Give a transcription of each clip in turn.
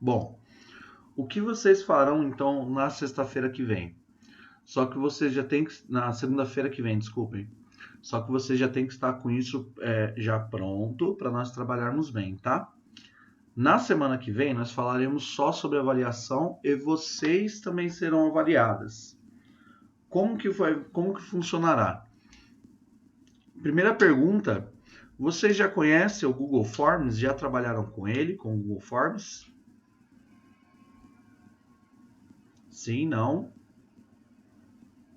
Bom, o que vocês farão então na sexta-feira que vem? Só que vocês já tem que... Na segunda-feira que vem, desculpem. Só que você já tem que estar com isso já pronto para nós trabalharmos bem, tá? Na semana que vem, nós falaremos só sobre avaliação e vocês também serão avaliadas. Como que funcionará? Primeira pergunta, vocês já conhecem o Google Forms? Já trabalharam com ele, com o Google Forms? Sim, não?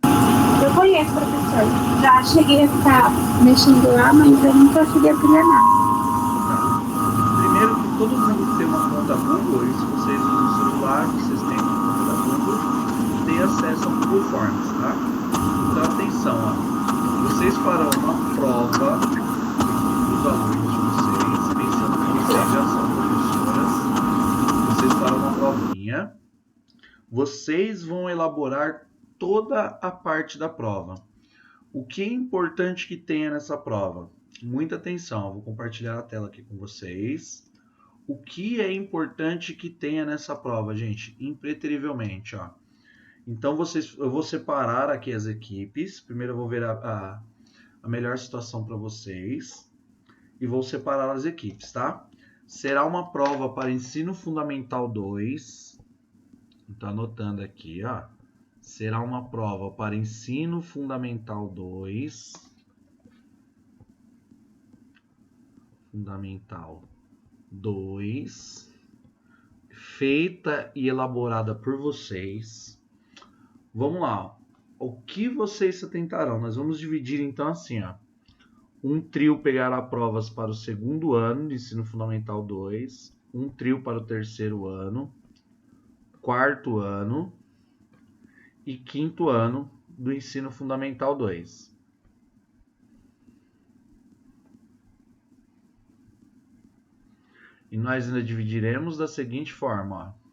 Eu conheço, professor. Já cheguei a ficar mexendo lá, mas eu nunca cheguei a criar nada. Primeiro que todo mundo tem uma conta Google, e se vocês usam o celular, vocês têm uma conta da Google, tem acesso ao Google Forms, tá? Então atenção, ó. Vocês farão uma prova dos alunos de vocês, pensando que vocês já são professoras, vocês farão uma provinha, vocês vão elaborar toda a parte da prova. O que é importante que tenha nessa prova? Muita atenção, eu vou compartilhar a tela aqui com vocês. O que é importante que tenha nessa prova, gente? Impreterivelmente, ó. Então, eu vou separar aqui as equipes. Primeiro eu vou ver a melhor situação para vocês. E vou separar as equipes, tá? Será uma prova para Ensino Fundamental 2. Estou anotando aqui, ó. Será uma prova para Ensino Fundamental 2. Fundamental 2. Feita e elaborada por vocês. Vamos lá. O que vocês se atentarão? Nós vamos dividir então assim, ó. Um trio pegará provas para o segundo ano de Ensino Fundamental 2. Um trio para o terceiro ano. Quarto ano. E quinto ano do Ensino Fundamental 2. E nós ainda dividiremos da seguinte forma, ó.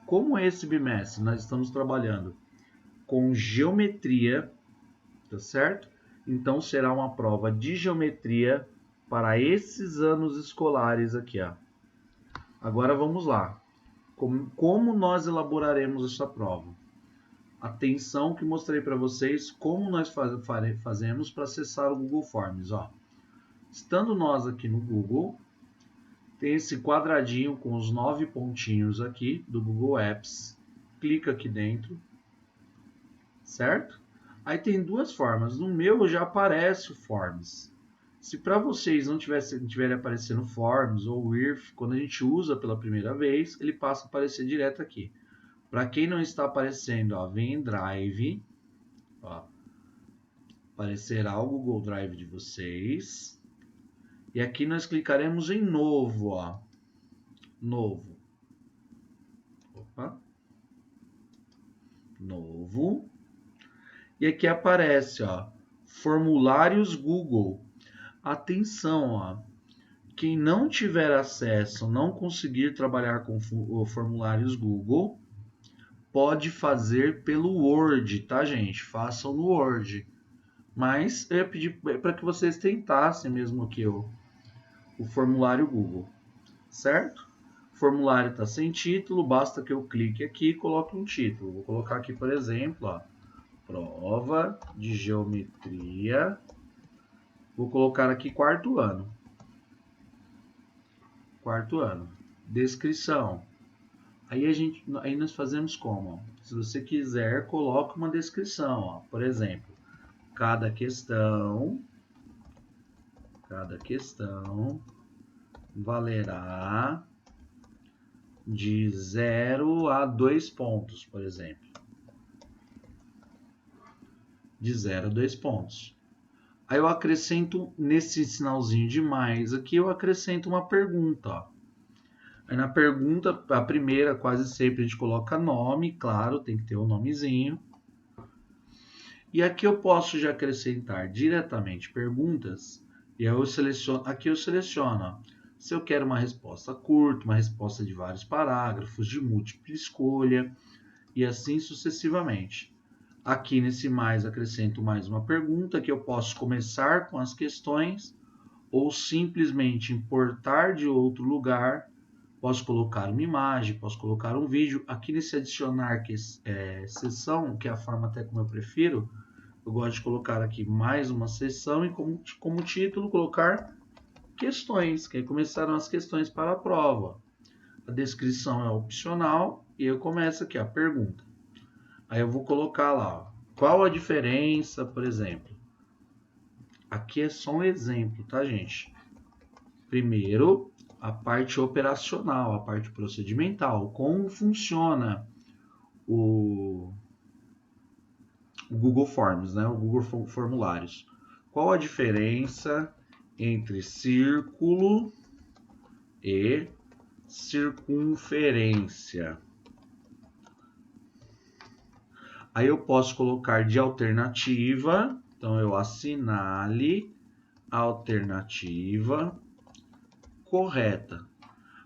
Como esse bimestre nós estamos trabalhando com geometria, tá certo? Então será uma prova de geometria para esses anos escolares aqui, ó. Agora vamos lá. Como nós elaboraremos essa prova? Atenção que mostrei para vocês como nós fazemos para acessar o Google Forms, ó. Estando nós aqui no Google, tem esse quadradinho com os 9 pontinhos aqui do Google Apps. Clica aqui dentro, certo? Aí tem duas formas. No meu já aparece o Forms. Se para vocês não tiverem aparecendo Forms ou IRF, quando a gente usa pela primeira vez, ele passa a aparecer direto aqui. Para quem não está aparecendo, ó, vem em Drive, ó, aparecerá o Google Drive de vocês. E aqui nós clicaremos em Novo, ó. Novo. Opa. Novo. E aqui aparece, ó, Formulários Google. Atenção, ó. Quem não tiver acesso, não conseguir trabalhar com formulários Google, pode fazer pelo Word, tá, gente? Façam no Word. Mas eu ia pedir para que vocês tentassem mesmo aqui o formulário Google, certo? O formulário está sem título, basta que eu clique aqui e coloque um título. Vou colocar aqui, por exemplo, ó, prova de geometria. Vou colocar aqui quarto ano. Quarto ano. Descrição. Aí nós fazemos como? Ó, se você quiser, coloque uma descrição. Ó, por exemplo, cada questão valerá de 0 a 2 pontos, por exemplo. De 0 a 2 pontos. Aí eu acrescento nesse sinalzinho de mais aqui, eu acrescento uma pergunta. Ó. Aí na pergunta, a primeira, quase sempre a gente coloca nome, claro, tem que ter o nomezinho. E aqui eu posso já acrescentar diretamente perguntas. E aí aqui eu seleciono, ó, se eu quero uma resposta curta, uma resposta de vários parágrafos, de múltipla escolha, e assim sucessivamente. Aqui nesse mais, acrescento mais uma pergunta, que eu posso começar com as questões, ou simplesmente importar de outro lugar, Posso colocar uma imagem, posso colocar um vídeo. Aqui nesse adicionar sessão, que é a forma até como eu prefiro, eu gosto de colocar aqui mais uma sessão e como título colocar questões, que aí começaram as questões para a prova. A descrição é opcional e eu começo aqui a pergunta. Aí eu vou colocar lá, ó, qual a diferença, por exemplo. Aqui é só um exemplo, tá, gente? Primeiro, a parte operacional, a parte procedimental, como funciona o Google Forms, né? O Google Formulários. Qual a diferença entre círculo e circunferência? Aí eu posso colocar de alternativa, então eu assinale a alternativa correta.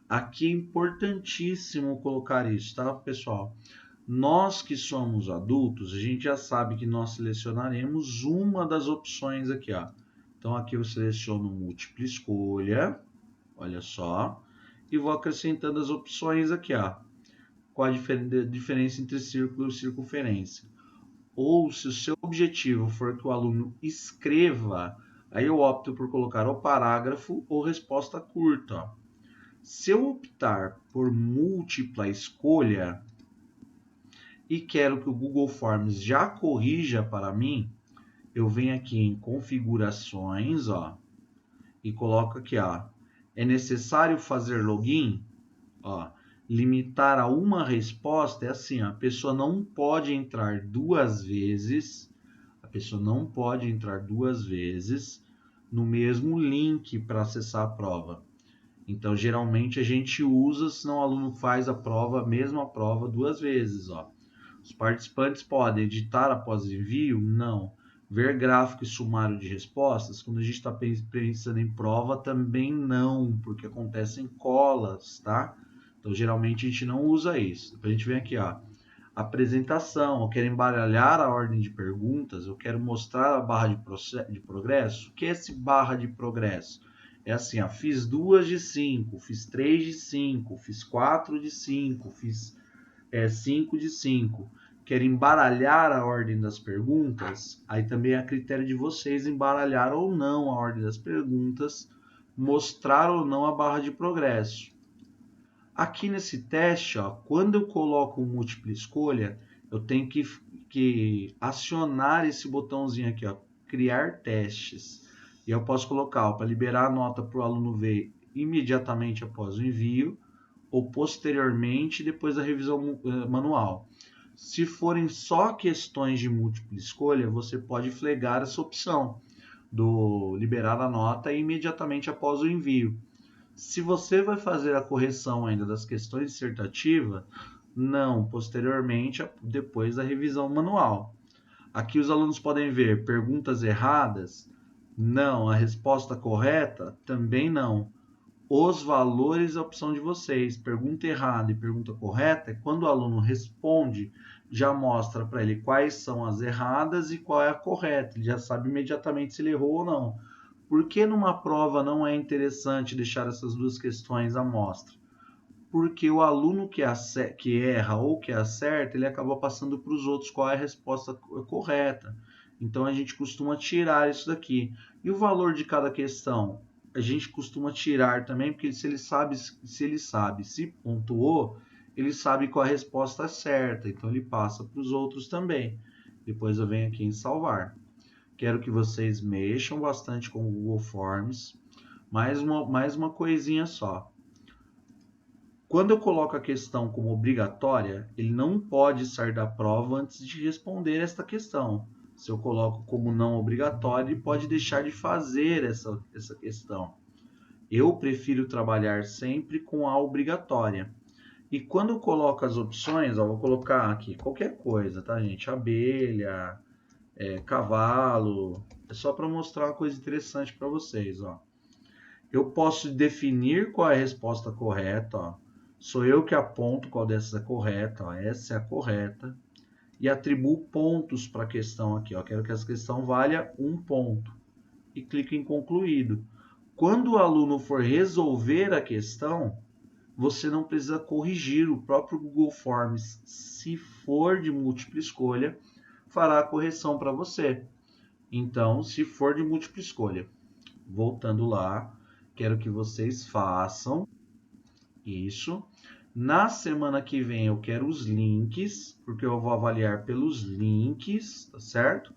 Aqui é importantíssimo colocar isso, tá, pessoal? Nós que somos adultos, a gente já sabe que nós selecionaremos uma das opções aqui, ó. Então aqui eu seleciono múltipla escolha, olha só, e vou acrescentando as opções aqui, ó. Qual a diferença entre círculo e circunferência? Ou se o seu objetivo for que o aluno escreva, aí eu opto por colocar o parágrafo ou resposta curta, ó. Se eu optar por múltipla escolha e quero que o Google Forms já corrija para mim, eu venho aqui em configurações, ó, e coloco aqui, ó, é necessário fazer login? Ó, limitar a uma resposta é assim, ó, a pessoa não pode entrar duas vezes, no mesmo link para acessar a prova. Então, geralmente a gente usa, senão o aluno faz a mesma prova duas vezes, ó. Os participantes podem editar após o envio? Não. Ver gráfico e sumário de respostas? Quando a gente está pensando em prova, também não, porque acontecem colas, tá? Então, geralmente a gente não usa isso. Depois a gente vem aqui, ó. Apresentação, eu quero embaralhar a ordem de perguntas, eu quero mostrar a barra de progresso. O que é esse barra de progresso? É assim, ó, fiz 2 de 5, fiz 3 de 5, fiz 4 de 5, fiz 5 de 5. Quer embaralhar a ordem das perguntas? Aí também é a critério de vocês embaralhar ou não a ordem das perguntas, mostrar ou não a barra de progresso. Aqui nesse teste, ó, quando eu coloco múltipla escolha, eu tenho que acionar esse botãozinho aqui, ó, criar testes. E eu posso colocar para liberar a nota para o aluno ver imediatamente após o envio ou posteriormente depois da revisão manual. Se forem só questões de múltipla escolha, você pode flegar essa opção do liberar a nota imediatamente após o envio. Se você vai fazer a correção ainda das questões dissertativas, não, posteriormente, depois da revisão manual. Aqui os alunos podem ver perguntas erradas, não. A resposta correta, também não. Os valores é a opção de vocês. Pergunta errada e pergunta correta é quando o aluno responde, já mostra para ele quais são as erradas e qual é a correta. Ele já sabe imediatamente se ele errou ou não. Por que numa prova não é interessante deixar essas duas questões à mostra? Porque o aluno que erra ou que acerta, ele acaba passando para os outros qual é a resposta correta. Então a gente costuma tirar isso daqui. E o valor de cada questão? A gente costuma tirar também, porque se ele sabe, se pontuou, ele sabe qual a resposta certa. Então ele passa para os outros também. Depois eu venho aqui em salvar. Quero que vocês mexam bastante com o Google Forms. Mais uma coisinha só. Quando eu coloco a questão como obrigatória, ele não pode sair da prova antes de responder esta questão. Se eu coloco como não obrigatório, ele pode deixar de fazer essa questão. Eu prefiro trabalhar sempre com a obrigatória. E quando eu coloco as opções, ó, vou colocar aqui qualquer coisa, tá, gente? Abelha, cavalo. É só para mostrar uma coisa interessante para vocês, ó. Eu posso definir qual é a resposta correta, ó. Sou eu que aponto qual dessas é correta, ó. Essa é a correta. E atribuo pontos para a questão aqui, ó. Quero que essa questão valha 1 ponto. E clico em concluído. Quando o aluno for resolver a questão, você não precisa corrigir. O próprio Google Forms, se for de múltipla escolha, fará a correção para você. Então, se for de múltipla escolha, voltando lá, quero que vocês façam isso. Na semana que vem eu quero os links, porque eu vou avaliar pelos links, tá certo?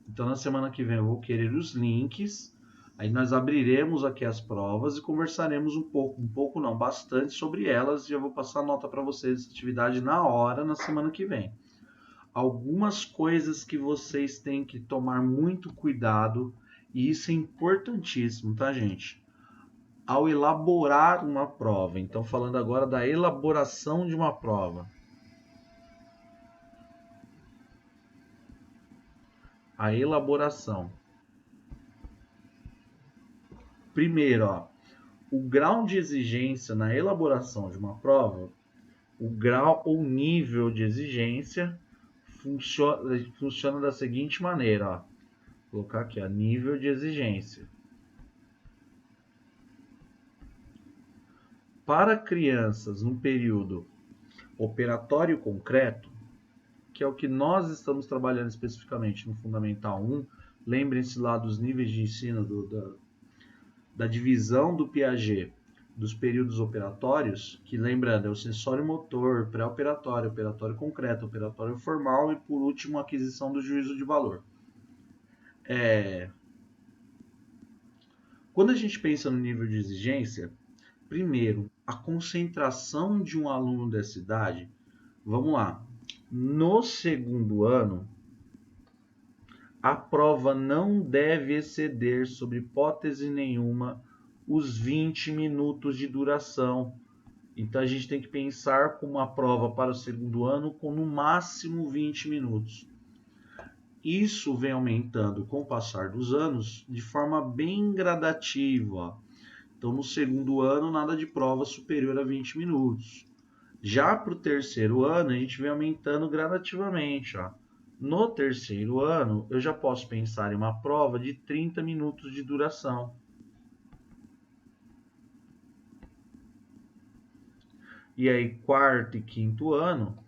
Então na semana que vem eu vou querer os links. Aí nós abriremos aqui as provas e conversaremos um pouco não, bastante sobre elas, e eu vou passar nota para vocês dessa atividade na hora, na semana que vem. Algumas coisas que vocês têm que tomar muito cuidado, e isso é importantíssimo, tá, gente? Ao elaborar uma prova. Então, falando agora da elaboração de uma prova. A elaboração. Primeiro, ó, o grau de exigência na elaboração de uma prova, o grau ou nível de exigência funciona da seguinte maneira, ó. Vou colocar aqui, ó, nível de exigência. Para crianças no período operatório concreto, que é o que nós estamos trabalhando especificamente no Fundamental 1, lembrem-se lá dos níveis de ensino da divisão do Piaget dos períodos operatórios, que lembrando, é o sensório motor, pré-operatório, operatório concreto, operatório formal e por último a aquisição do juízo de valor. Quando a gente pensa no nível de exigência, primeiro, a concentração de um aluno dessa idade, vamos lá, no segundo ano, a prova não deve exceder, sob hipótese nenhuma, os 20 minutos de duração. Então a gente tem que pensar com uma prova para o segundo ano com no máximo 20 minutos. Isso vem aumentando com o passar dos anos de forma bem gradativa. Então no segundo ano nada de prova superior a 20 minutos. Já para o terceiro ano a gente vem aumentando gradativamente. No terceiro ano eu já posso pensar em uma prova de 30 minutos de duração. E aí, quarto e quinto ano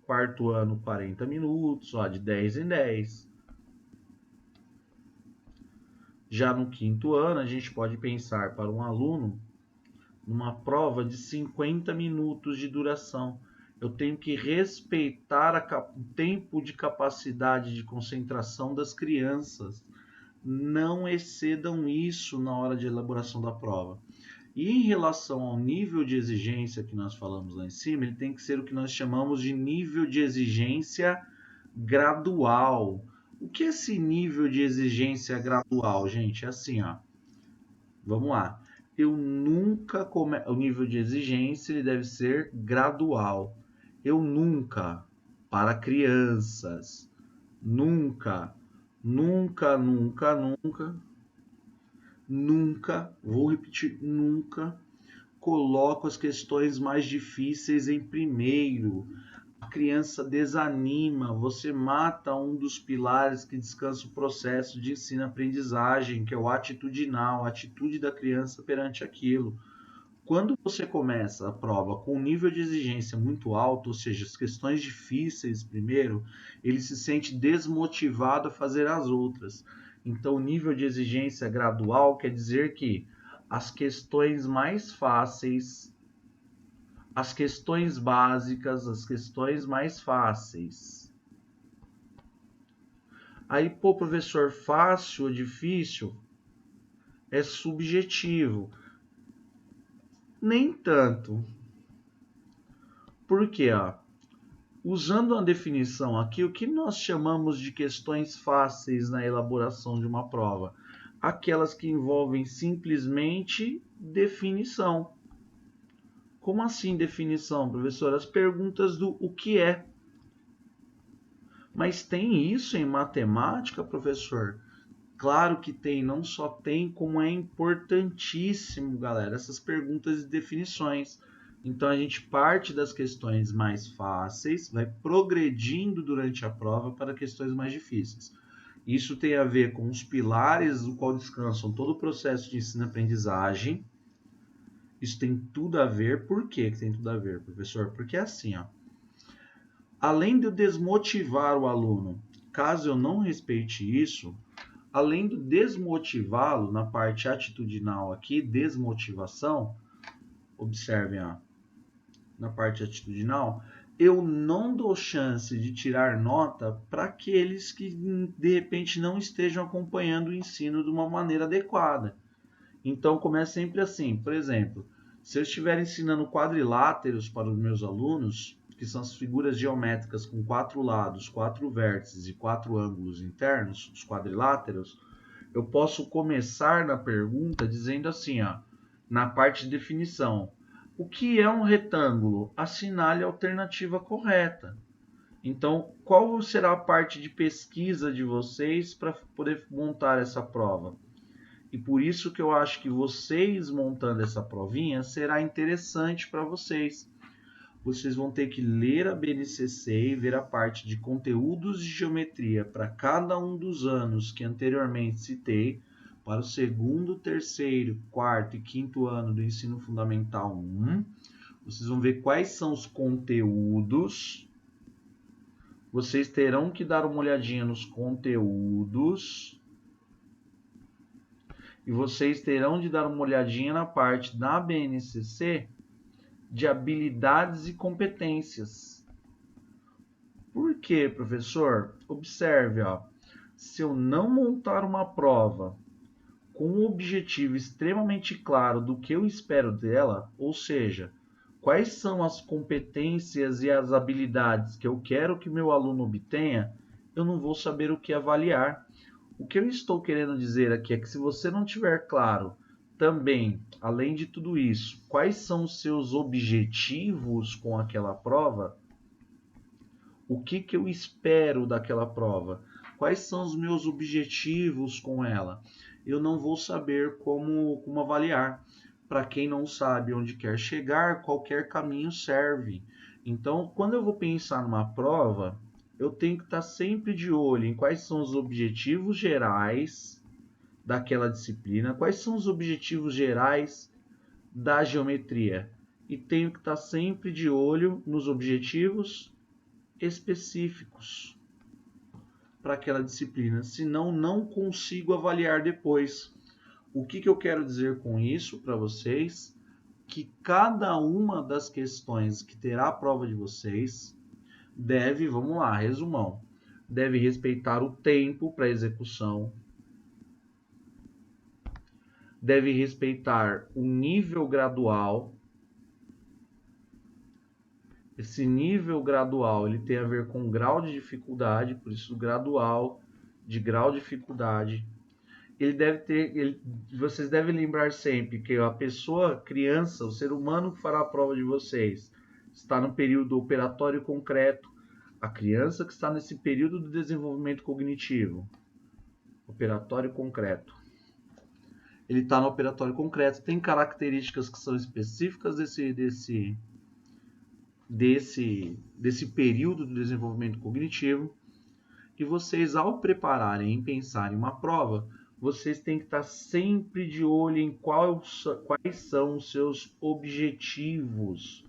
40 minutos, de 10 em 10. Já no quinto ano, a gente pode pensar para um aluno numa prova de 50 minutos de duração. Eu tenho que respeitar o tempo de capacidade de concentração das crianças. Não excedam isso na hora de elaboração da prova. E em relação ao nível de exigência que nós falamos lá em cima, ele tem que ser o que nós chamamos de nível de exigência gradual. O que é esse nível de exigência gradual, gente? É assim, vamos lá. O nível de exigência ele deve ser gradual. Eu nunca, para crianças, nunca, vou repetir, nunca coloco as questões mais difíceis em primeiro. A criança desanima, você mata um dos pilares que descansa o processo de ensino-aprendizagem, que é o atitudinal, a atitude da criança perante aquilo. Quando você começa a prova com um nível de exigência muito alto, ou seja, as questões difíceis primeiro, ele se sente desmotivado a fazer as outras. Então, o nível de exigência gradual quer dizer que as questões mais fáceis, as questões básicas, as questões mais fáceis. Aí, pô, professor, fácil ou difícil é subjetivo. Nem tanto. Por quê? Usando uma definição aqui, o que nós chamamos de questões fáceis na elaboração de uma prova? Aquelas que envolvem simplesmente definição. Como assim definição, professor? As perguntas do o que é. Mas tem isso em matemática, professor? Claro que tem, não só tem, como é importantíssimo, galera, essas perguntas e definições. Então a gente parte das questões mais fáceis, vai progredindo durante a prova para questões mais difíceis. Isso tem a ver com os pilares do qual descansam todo o processo de ensino-aprendizagem Isso tem tudo a ver. Por que tem tudo a ver, professor? Porque é assim, ó. Além de eu desmotivar o aluno, caso eu não respeite isso, além de desmotivá-lo na parte atitudinal aqui, desmotivação, observem, ó, na parte atitudinal, eu não dou chance de tirar nota para aqueles que de repente não estejam acompanhando o ensino de uma maneira adequada. Então começa sempre assim, por exemplo, se eu estiver ensinando quadriláteros para os meus alunos, que são as figuras geométricas com 4 lados, 4 vértices e 4 ângulos internos, os quadriláteros, eu posso começar na pergunta dizendo assim, ó, na parte de definição, o que é um retângulo? Assinale a alternativa correta. Então, qual será a parte de pesquisa de vocês para poder montar essa prova? E por isso que eu acho que vocês montando essa provinha será interessante para vocês. Vocês vão ter que ler a BNCC e ver a parte de conteúdos de geometria para cada um dos anos que anteriormente citei, para o segundo, terceiro, quarto e quinto ano do ensino fundamental 1. Vocês vão ver quais são os conteúdos. Vocês terão que dar uma olhadinha nos conteúdos. E vocês terão de dar uma olhadinha na parte da BNCC de habilidades e competências. Por quê, professor? Observe, ó, se eu não montar uma prova com um objetivo extremamente claro do que eu espero dela, ou seja, quais são as competências e as habilidades que eu quero que meu aluno obtenha, eu não vou saber o que avaliar. O que eu estou querendo dizer aqui é que se você não tiver claro também, além de tudo isso, quais são os seus objetivos com aquela prova, o que eu espero daquela prova, quais são os meus objetivos com ela, eu não vou saber como avaliar. Para quem não sabe onde quer chegar, qualquer caminho serve. Então, quando eu vou pensar numa prova, eu tenho que estar sempre de olho em quais são os objetivos gerais daquela disciplina, quais são os objetivos gerais da geometria. E tenho que estar sempre de olho nos objetivos específicos para aquela disciplina, senão não consigo avaliar depois. O que eu quero dizer com isso para vocês? Que cada uma das questões que terá a prova de vocês deve, vamos lá, resumão, deve respeitar o tempo para execução, deve respeitar o nível gradual. Esse nível gradual ele tem a ver com grau de dificuldade, por isso gradual, de grau de dificuldade. Vocês devem lembrar sempre que a pessoa, criança, o ser humano que fará a prova de vocês, está no período operatório concreto. A criança que está nesse período do desenvolvimento cognitivo, operatório concreto. Ele está no operatório concreto, tem características que são específicas desse período do desenvolvimento cognitivo. E vocês, ao prepararem e pensarem uma prova, vocês têm que estar sempre de olho em quais são os seus objetivos.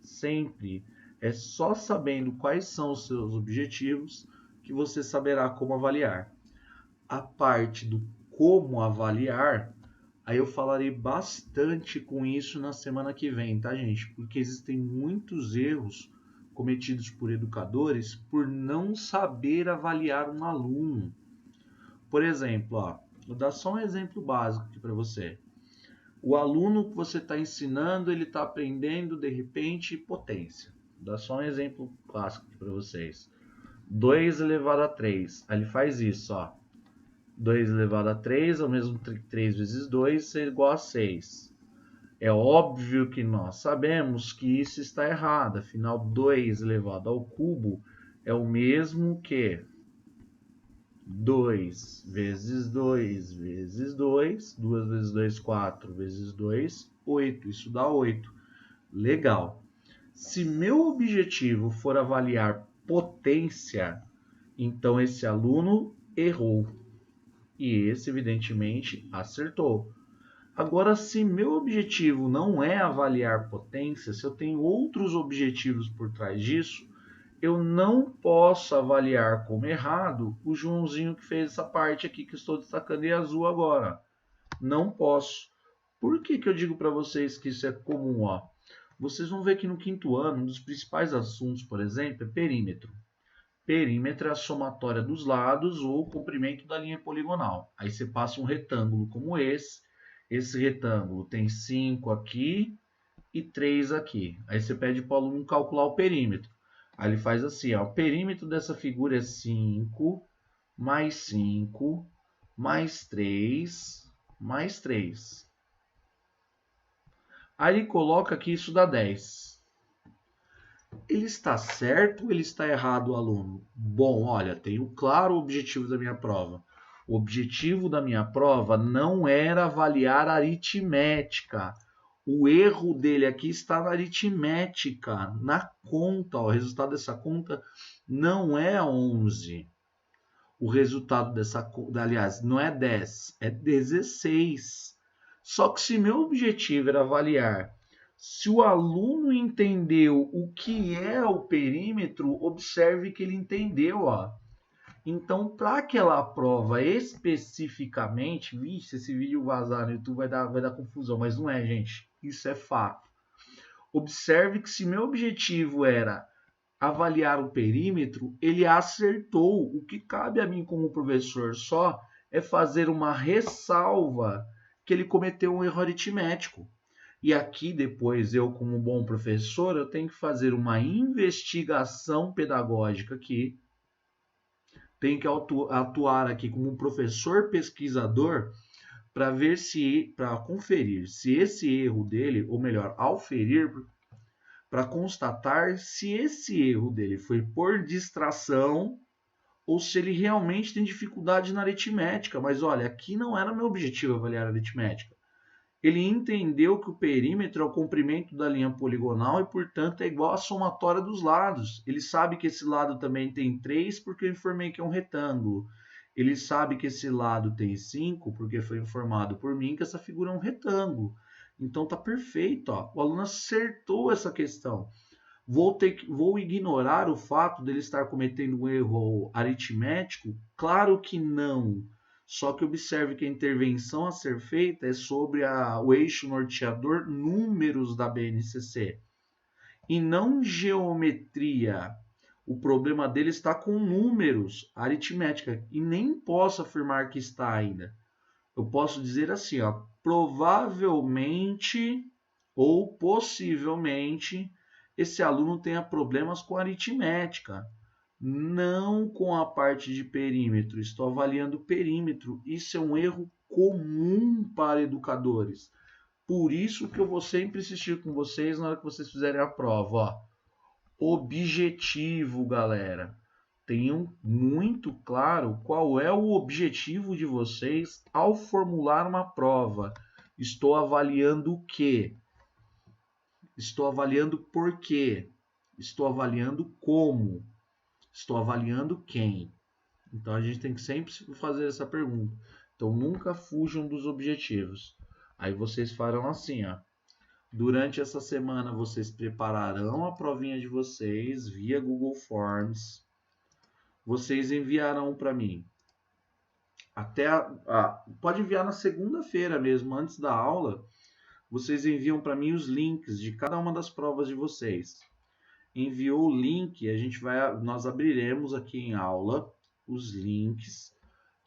Sempre. É só sabendo quais são os seus objetivos que você saberá como avaliar. A parte do como avaliar, aí eu falarei bastante com isso na semana que vem, tá, gente? Porque existem muitos erros cometidos por educadores por não saber avaliar um aluno. Por exemplo, ó, vou dar só um exemplo básico aqui para você. O aluno que você está ensinando, ele está aprendendo, de repente, potência. Vou dar só um exemplo clássico aqui para vocês. 2 elevado a 3. Aí ele faz isso, ó. 2 elevado a 3, ao mesmo que 3 vezes 2, é igual a 6. É óbvio que nós sabemos que isso está errado. Afinal, 2 elevado ao cubo é o mesmo que 2 vezes 2 vezes 2. 2 vezes 2, 4 vezes 2, 8. Isso dá 8. Legal. Se meu objetivo for avaliar potência, então esse aluno errou. E esse, evidentemente, acertou. Agora, se meu objetivo não é avaliar potência, se eu tenho outros objetivos por trás disso, eu não posso avaliar como errado o Joãozinho que fez essa parte aqui que estou destacando em azul agora. Não posso. Por que eu digo para vocês que isso é comum? Ó? Vocês vão ver que no quinto ano, um dos principais assuntos, por exemplo, é perímetro. Perímetro é a somatória dos lados ou o comprimento da linha poligonal. Aí você passa um retângulo como esse. Esse retângulo tem 5 aqui e 3 aqui. Aí você pede para o aluno calcular o perímetro. Aí ele faz assim, ó, o perímetro dessa figura é 5 mais 5 mais 3 mais 3. Aí ele coloca que isso dá 10. Ele está certo ou ele está errado, aluno? Bom, olha, tenho claro o objetivo da minha prova. O objetivo da minha prova não era avaliar a aritmética. O erro dele aqui está na aritmética, na conta. O resultado dessa conta não é 11. O resultado dessa conta, aliás, não é 10, é 16. Só que se meu objetivo era avaliar se o aluno entendeu o que é o perímetro, observe que ele entendeu, ó. Então, para aquela prova especificamente, vixe, esse vídeo vazar no YouTube vai dar confusão, mas não é, gente. Isso é fato. Observe que se meu objetivo era avaliar o perímetro, ele acertou. O que cabe a mim como professor só é fazer uma ressalva que ele cometeu um erro aritmético. E aqui depois eu, como bom professor, eu tenho que fazer uma investigação pedagógica aqui. Tenho que atuar aqui como um professor pesquisador para ver se, para conferir se esse erro dele, ou melhor, auferir, para constatar se esse erro dele foi por distração ou se ele realmente tem dificuldade na aritmética. Mas olha, aqui não era meu objetivo avaliar a aritmética. Ele entendeu que o perímetro é o comprimento da linha poligonal e, portanto, é igual à somatória dos lados. Ele sabe que esse lado também tem 3 porque eu informei que é um retângulo. Ele sabe que esse lado tem 5 porque foi informado por mim que essa figura é um retângulo. Então tá perfeito, ó. O aluno acertou essa questão. Vou ignorar o fato dele estar cometendo um erro aritmético? Claro que não. Só que observe que a intervenção a ser feita é sobre o eixo norteador números da BNCC e não geometria. O problema dele está com números, aritmética, e nem posso afirmar que está ainda. Eu posso dizer assim, ó, provavelmente ou possivelmente esse aluno tenha problemas com aritmética, não com a parte de perímetro. Estou avaliando o perímetro. Isso é um erro comum para educadores. Por isso que eu vou sempre insistir com vocês na hora que vocês fizerem a prova. Ó. Objetivo, galera. Tenham muito claro qual é o objetivo de vocês ao formular uma prova. Estou avaliando o quê? Estou avaliando por quê? Estou avaliando como? Estou avaliando quem? Então a gente tem que sempre fazer essa pergunta. Então nunca fujam dos objetivos. Aí vocês farão assim, ó. Durante essa semana vocês prepararão a provinha de vocês via Google Forms. Vocês enviarão para mim. Pode enviar na segunda-feira mesmo, antes da aula. Vocês enviam para mim os links de cada uma das provas de vocês. Enviou o link, nós abriremos aqui em aula os links.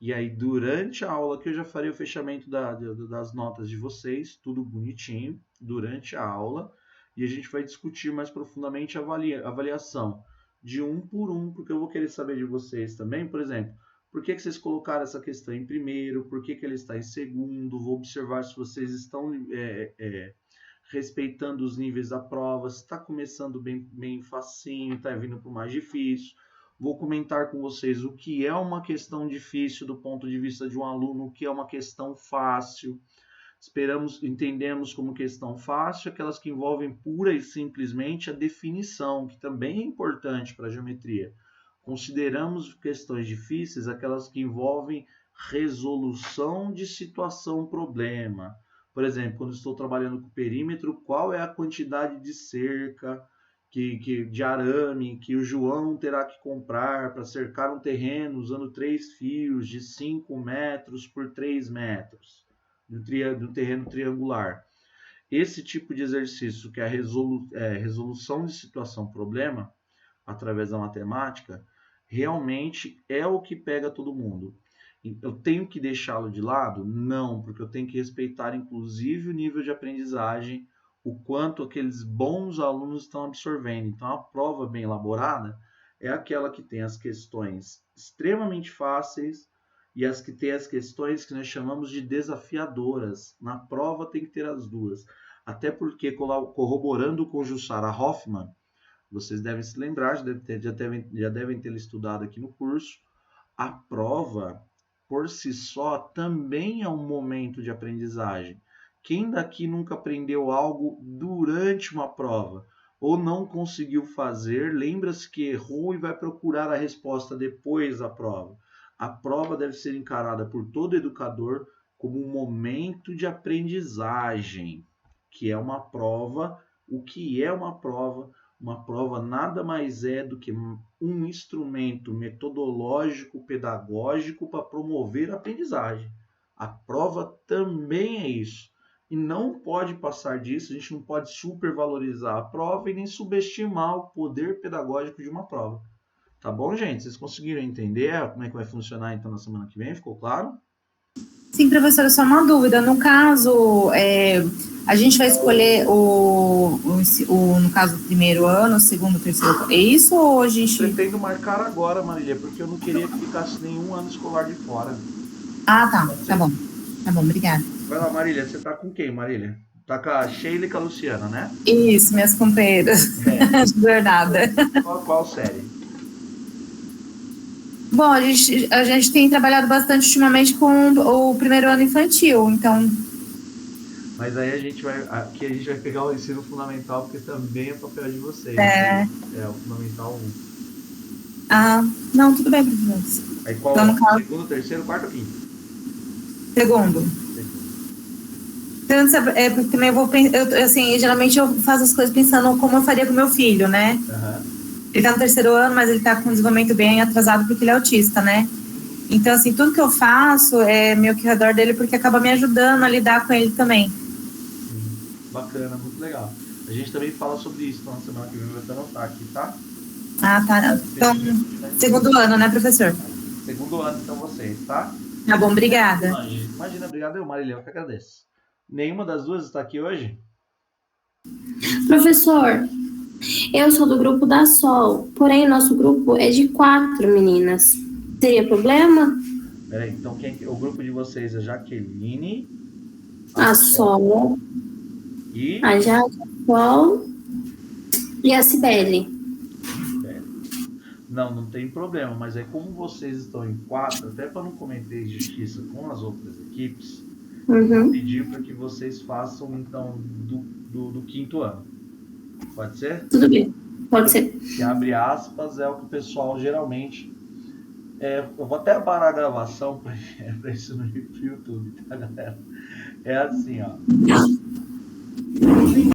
E aí, durante a aula, que eu já farei o fechamento das notas de vocês, tudo bonitinho, durante a aula. E a gente vai discutir mais profundamente a avaliação de um por um, porque eu vou querer saber de vocês também, por exemplo, por que vocês colocaram essa questão em primeiro, por que ela está em segundo, vou observar se vocês estão respeitando os níveis da prova, se está começando bem facinho, está vindo para o mais difícil. Vou comentar com vocês o que é uma questão difícil do ponto de vista de um aluno, o que é uma questão fácil. Entendemos como questão fácil aquelas que envolvem pura e simplesmente a definição, que também é importante para a geometria. Consideramos questões difíceis aquelas que envolvem resolução de situação-problema. Por exemplo, quando estou trabalhando com perímetro, qual é a quantidade de cerca, de arame que o João terá que comprar para cercar um terreno usando 3 fios de 5 metros por 3 metros, do terreno triangular. Esse tipo de exercício, que é a resolução de situação-problema, através da matemática, realmente é o que pega todo mundo. Eu tenho que deixá-lo de lado? Não, porque eu tenho que respeitar, inclusive, o nível de aprendizagem, o quanto aqueles bons alunos estão absorvendo. Então, a prova bem elaborada é aquela que tem as questões extremamente fáceis e as que tem as questões que nós chamamos de desafiadoras. Na prova tem que ter as duas. Até porque, corroborando com Jussara Hoffmann, vocês devem se lembrar, já devem ter estudado aqui no curso, a prova, por si só, também é um momento de aprendizagem. Quem daqui nunca aprendeu algo durante uma prova? Ou não conseguiu fazer, lembra-se que errou e vai procurar a resposta depois da prova. A prova deve ser encarada por todo educador como um momento de aprendizagem, que é uma prova. O que é uma prova? Uma prova nada mais é do que um instrumento metodológico, pedagógico para promover a aprendizagem. A prova também é isso. E não pode passar disso, a gente não pode supervalorizar a prova e nem subestimar o poder pedagógico de uma prova. Tá bom, gente? Vocês conseguiram entender como é que vai funcionar então na semana que vem? Ficou claro? Sim, professora, só uma dúvida. No caso, a gente vai escolher no caso, o primeiro ano, o segundo, o terceiro, é isso ou a gente... Pretendo marcar agora, Marília, porque eu não queria que ficasse nenhum ano escolar de fora. Ah, tá. Tá bom. Tá bom, obrigada. Vai lá, Marília. Você tá com quem, Marília? Tá com a Sheila e com a Luciana, né? Isso, minhas companheiras. Verdade. Qual série? Bom, a gente tem trabalhado bastante ultimamente com o primeiro ano infantil, então... Mas aí aqui a gente vai pegar o ensino fundamental, porque também é papel de vocês. É. Né? É o fundamental 1. Ah, não, tudo bem, professor. Aí qual então, é o segundo, terceiro, quarto ou quinto? Segundo. Porque também geralmente eu faço as coisas pensando como eu faria com meu filho, né? Uhum. Ele tá no terceiro ano, mas ele tá com um desenvolvimento bem atrasado porque ele é autista, né? Então, assim, tudo que eu faço é meio que ao redor dele porque acaba me ajudando a lidar com ele também. Bacana, muito legal. A gente também fala sobre isso na semana que vem, vou até anotar aqui, tá? Ah, tá. Então, segundo ano, né, professor? Segundo ano, então, vocês, tá? Tá bom, obrigada. Imagina, obrigado eu, Marília, eu que agradeço. Nenhuma das duas está aqui hoje? Professor, eu sou do grupo da Sol, porém o nosso grupo é de 4 meninas. Teria problema? Peraí, então o grupo de vocês é Jaqueline, A Sol, e a Jade, a Sol e a Cibele. Não tem problema, mas aí como vocês estão em 4, até para não cometer injustiça com as outras equipes, vou pedir para que vocês façam então do quinto ano. Pode ser? Tudo bem, pode ser. Que abre aspas é o que o pessoal geralmente... eu vou até parar a gravação para isso não ir pro YouTube, tá, galera? É assim, ó.